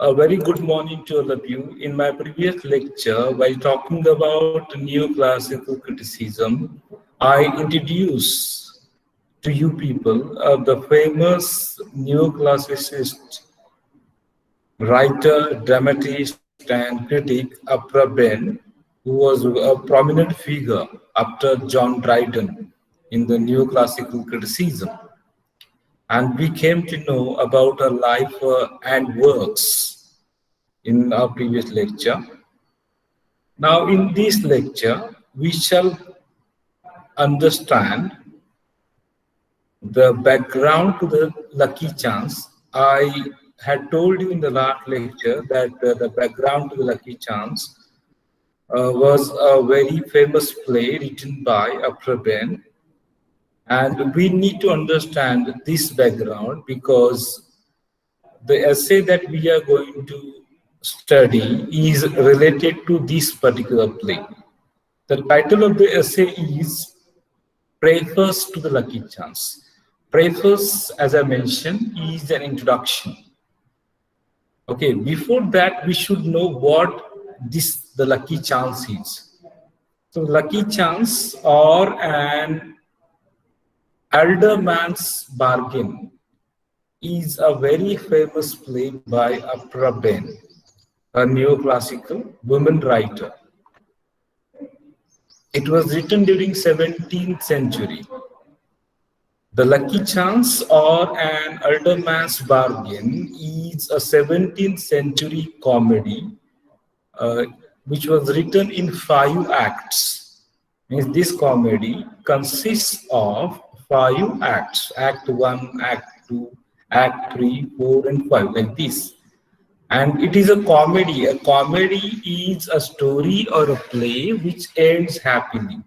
A very good morning to all of you. In my previous lecture, while talking about neoclassical criticism, I introduced to you people the famous neoclassicist writer, dramatist, and critic Afra Ben, who was a prominent figure after John Dryden in the neoclassical criticism. And we came to know about her life and works in our previous lecture. Now, in this lecture, we shall understand the background to the Lucky Chance. I had told you in the last lecture that the background to the Lucky Chance was a very famous play written by Afra Ben. And we need to understand this background because the essay that we are going to study is related to this particular play. The title of the essay is Preface to the Lucky Chance. Preface, as I mentioned, is an introduction. Okay, before that, we should know what the Lucky Chance is. So, Lucky Chance or an alderman's bargain is a very famous play by Afra Ben, a neoclassical woman writer. It was written during 17th century. The Lucky Chance or an alderman's bargain is a 17th century comedy which was written in 5 acts. Means this comedy consists of 5 acts: Act 1, Act 2, Act 3, 4, and 5, like this. And it is a comedy. A comedy is a story or a play which ends happily.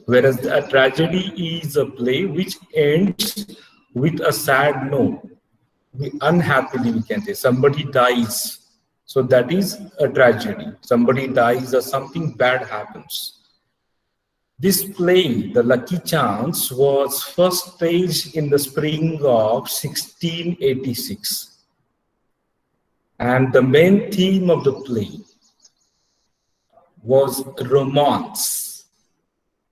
Whereas a tragedy is a play which ends with a sad note. Unhappily, we can say. Somebody dies. So that is a tragedy. Somebody dies or something bad happens. This play, The Lucky Chance, was first staged in the spring of 1686. And the main theme of the play was romance.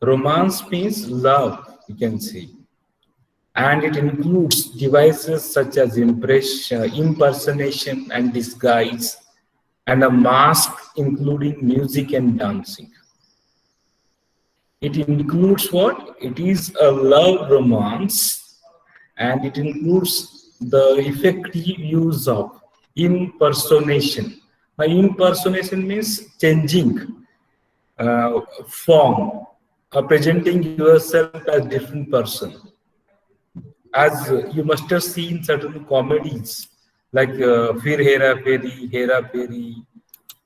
Romance means love, you can say. And it includes devices such as impersonation and disguise, and a mask including music and dancing. It includes what? It is a love romance, and it includes the effective use of impersonation. Now, impersonation means changing form, presenting yourself as different person. As you must have seen certain comedies like Fir Hera Feri,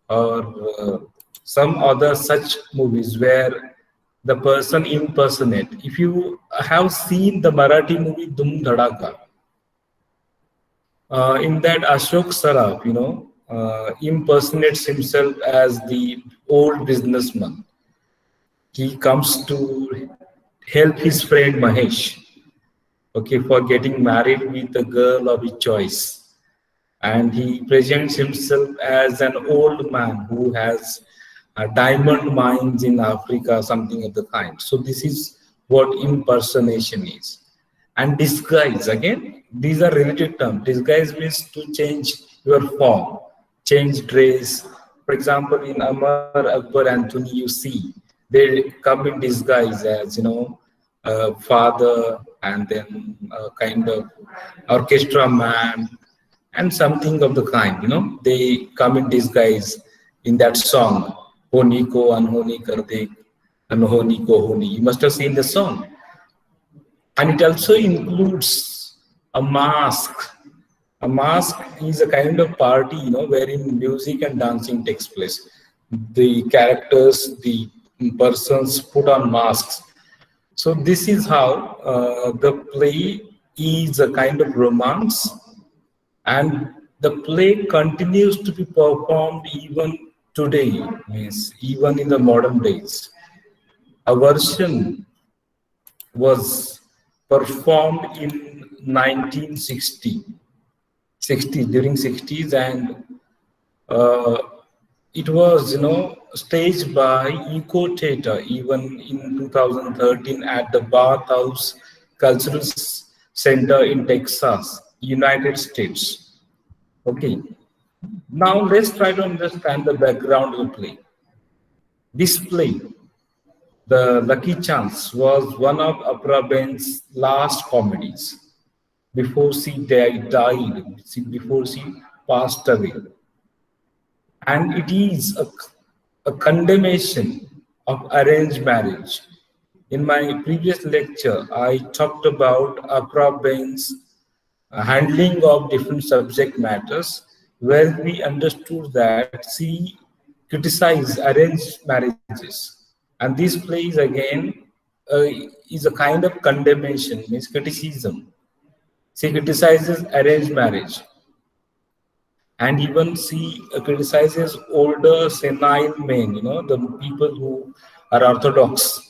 or some other such movies where the person impersonate. If you have seen the Marathi movie Dum Dhadaka, in that Ashok Saraf, impersonates himself as the old businessman. He comes to help his friend Mahesh, okay, for getting married with a girl of his choice. And he presents himself as an old man who has diamond mines in Africa, something of the kind. So this is what impersonation is. And disguise, again, these are related terms. Disguise means to change your form, change dress. For example, in Amar, Akbar, Anthony, you see, they come in disguise as, father, and then a kind of orchestra man, and something of the kind, they come in disguise in that song, Honi ko anhoni kar de, anhoni ko honi. You must have seen the song. And it also includes a mask. A mask is a kind of party, wherein music and dancing takes place. The characters, the persons put on masks. So this is how the play is a kind of romance, and the play continues to be performed even today, means even in the modern days. A version was performed in 1960. 60 during 60s, and uh, it was, staged by Eco Theatre even in 2013 at the Bathhouse Cultural Center in Texas, United States. Okay, now let's try to understand the background of the play. This play, The Lucky Chance, was one of Oprah Ben's last comedies before she before she passed away. And it is a condemnation of arranged marriage. In my previous lecture, I talked about Oprah Ben's handling of different subject matters, where we understood that she criticized arranged marriages. And this plays again uh, is a kind of condemnation, means criticism. She criticizes arranged marriage, and even she criticizes older senile men, the people who are orthodox.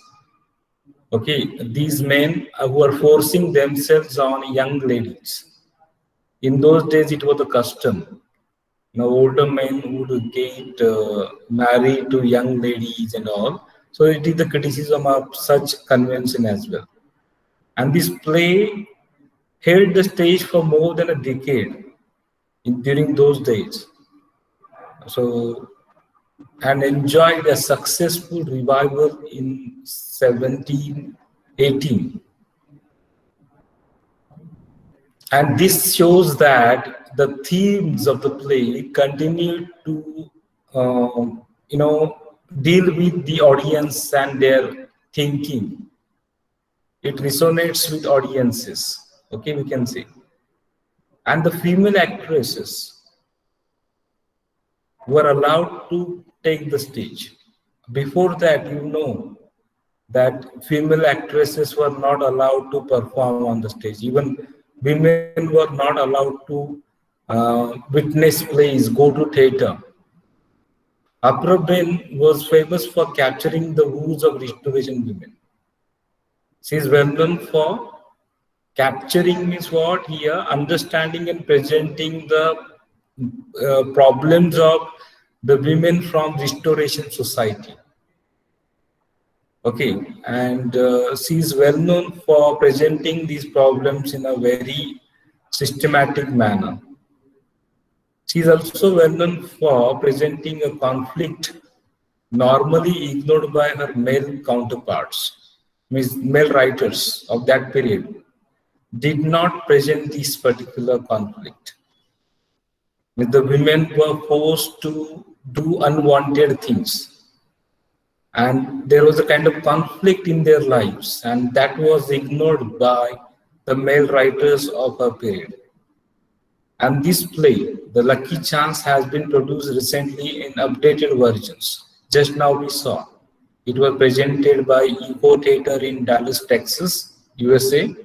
Okay, these men who are forcing themselves on young ladies. In those days, it was a custom. Older men would get married to young ladies and all. So it is the criticism of such convention as well. And this play held the stage for more than a decade during those days. So, and enjoyed a successful revival in 1718. And this shows that the themes of the play continue to, deal with the audience and their thinking. It resonates with audiences. Okay, we can say. And the female actresses were allowed to take the stage. Before that, that female actresses were not allowed to perform on the stage. Even women were not allowed to witness plays, go to theatre. Oprah Ben was famous for capturing the woes of restoration women. She is well known for capturing, means what here, understanding and presenting the problems of the women from restoration society. Okay, and she is well known for presenting these problems in a very systematic manner. She is also well known for presenting a conflict normally ignored by her male counterparts, means male writers of that period did not present this particular conflict. The women were forced to do unwanted things, and there was a kind of conflict in their lives, and that was ignored by the male writers of her period. And this play, The Lucky Chance, has been produced recently in updated versions. Just now we saw. It was presented by Eco Theatre in Dallas, Texas, USA,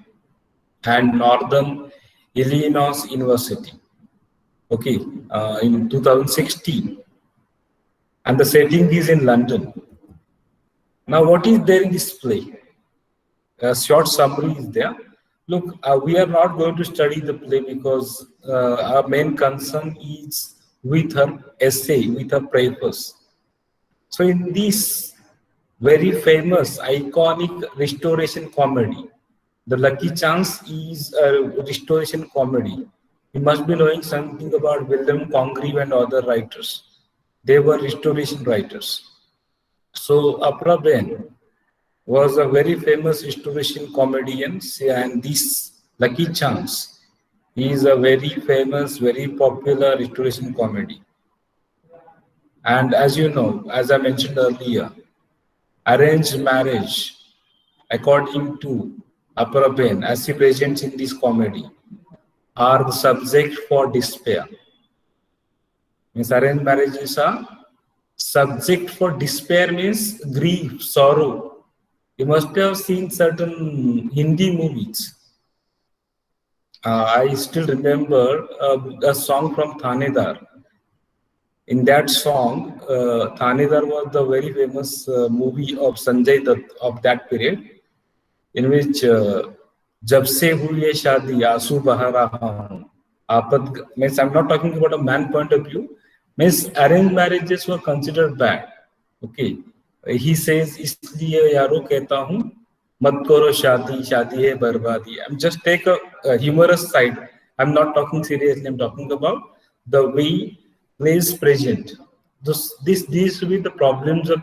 and Northern Illinois University. Okay, in 2016. And the setting is in London. Now, what is there in this play? A short summary is there. Look, we are not going to study the play because our main concern is with her essay, with her preface. So in this very famous, iconic restoration comedy, The Lucky Chance is a restoration comedy. You must be knowing something about William Congreve and other writers. They were restoration writers. So Oprah Ben was a very famous restoration comedian, and this Lucky Chance is a very famous, very popular restoration comedy. And as you know, as I mentioned earlier, arranged marriage, according to Oprah Ben, as she presents in this comedy, are the subject for despair. Means arranged marriage is a subject for despair, means grief, sorrow. You must have seen certain Hindi movies. I still remember a song from Thanedar. In that song, Thanedar was the very famous movie of Sanjay Dutt of that period, in which जब से हुई ये शादी आंसू बहा रहा हूं, means I'm not talking about a man point of view. Means arranged marriages were considered bad. Okay, he says इसलिए यारो कहता हूँ मत करो शादी शादी है बर्बादी. I'm just take a humorous side. I'm not talking seriously. I'm talking about the way plays present. These will be the problems of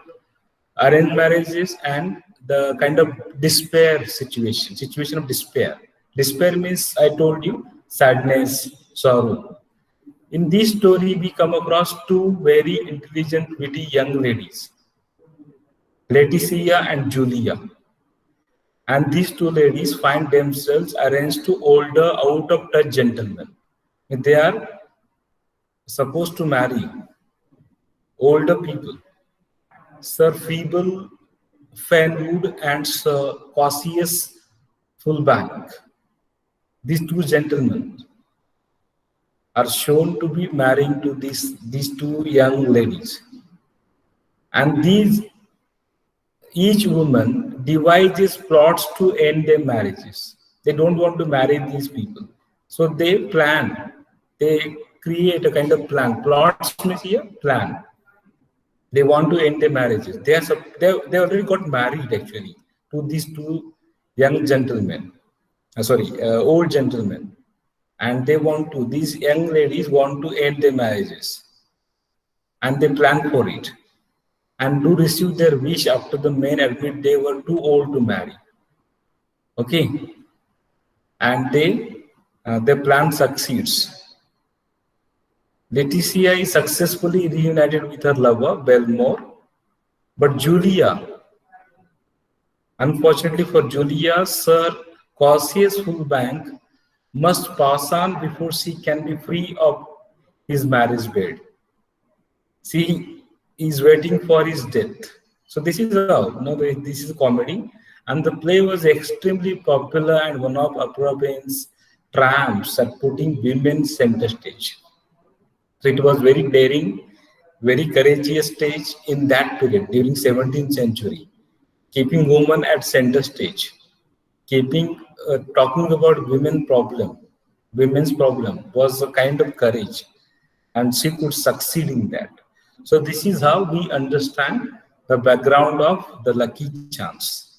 arranged marriages and the kind of despair situation of despair. Despair means, I told you, sadness, sorrow. In this story, we come across two very intelligent, witty young ladies, Leticia and Julia. And these two ladies find themselves arranged to older, out of touch gentlemen. They are supposed to marry older people, Sir Feeble Fenwood and Sir Cassius Fullbank. These two gentlemen are shown to be marrying to these two young ladies. And each woman devises plots to end their marriages. They don't want to marry these people. So they create a kind of plan. Plots means here, plan. They want to end their marriages. They already got married actually to these two young gentlemen. Old gentlemen. And these young ladies want to end their marriages. And they plan for it. And do receive their wish after the men admit they were too old to marry. Okay. And their plan succeeds. Leticia is successfully reunited with her lover, Belmore. But Julia, unfortunately for Julia, Sir Cassius Fullbank must pass on before she can be free of his marriage bed. She is waiting for his death. So this is this is a comedy, and the play was extremely popular and one of Apraben's triumphs at putting women center stage. So it was very daring, very courageous stage in that period during 17th century, keeping women at center stage, talking about women's problem was a kind of courage, and she could succeed in that. So this is how we understand the background of the Lucky Chance.